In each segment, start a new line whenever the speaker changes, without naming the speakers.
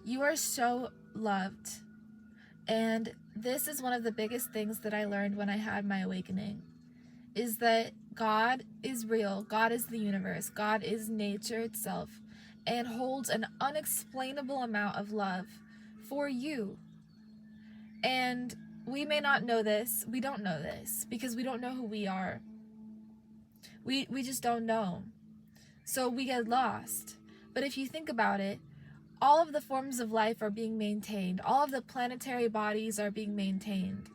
You are so loved. And this is one of the biggest things that I learned when I had my awakening, is that God is real, God is the universe, God is nature itself, and holds an unexplainable amount of love for you. And we may not know this, we don't know this, because we don't know who we are. We just don't know. So we get lost. But if you think about it, all of the forms of life are being maintained. All of the planetary bodies are being maintained.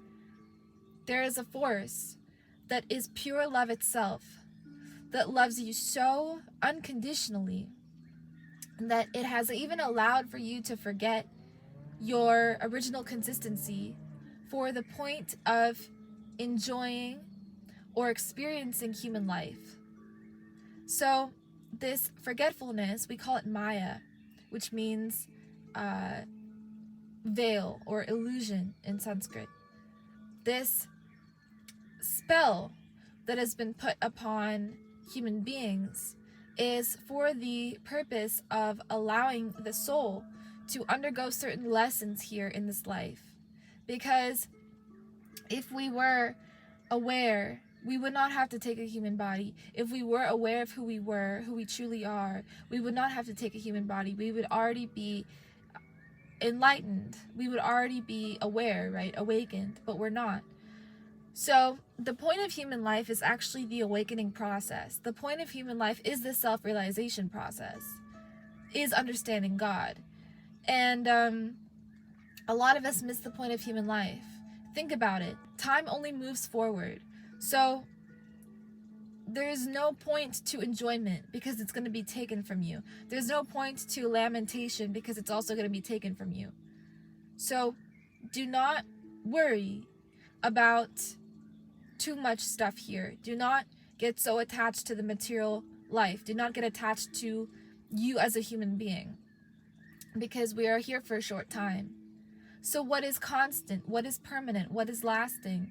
There is a force that is pure love itself, that loves you so unconditionally that it has even allowed for you to forget your original consistency for the point of enjoying or experiencing human life. So this forgetfulness, we call it maya, which means veil or illusion in Sanskrit. This spell that has been put upon human beings is for the purpose of allowing the soul to undergo certain lessons here in this life. Because if we were aware, we would not have to take a human body. If we were aware of who we were, who we truly are, we would not have to take a human body. We would already be enlightened. We would already be aware, right? Awakened, but we're not. So the point of human life is actually the awakening process. The point of human life is the self-realization process, is understanding God. And a lot of us miss the point of human life. Think about it. Time only moves forward. So there's no point to enjoyment because it's going to be taken from you. There's no point to lamentation because it's also going to be taken from you. So do not worry about too much stuff here. Do not get so attached to the material life. Do not get attached to you as a human being, because we are here for a short time. So what is constant? What is permanent? What is lasting?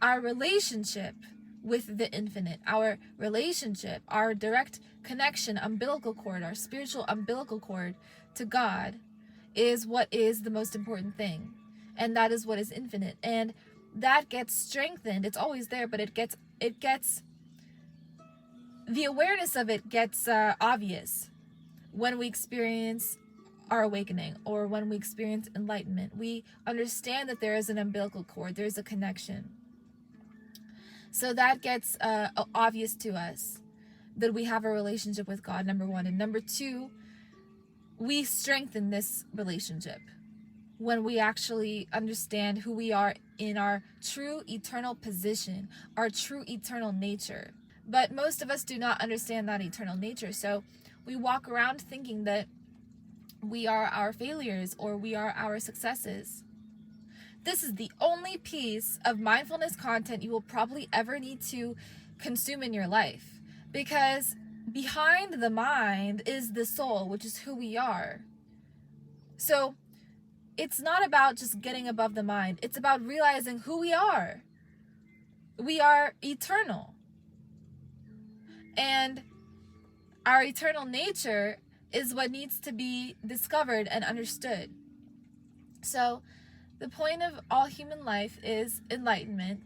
Our relationship with the infinite, our relationship, our direct connection, umbilical cord, our spiritual umbilical cord to God is what is the most important thing. And that is what is infinite. And that gets strengthened. It's always there, but it gets the awareness of it gets obvious when we experience our awakening or when we experience enlightenment. We understand that there is an umbilical cord, there's a connection. So that gets obvious to us, that we have a relationship with God, number one. And number two, we strengthen this relationship when we actually understand who we are in our true eternal position, our true eternal nature. But most of us do not understand that eternal nature. So we walk around thinking that we are our failures or we are our successes. This is the only piece of mindfulness content you will probably ever need to consume in your life, because behind the mind is the soul, which is who we are. So it's not about just getting above the mind. It's about realizing who we are. We are eternal. And our eternal nature is what needs to be discovered and understood. So the point of all human life is enlightenment.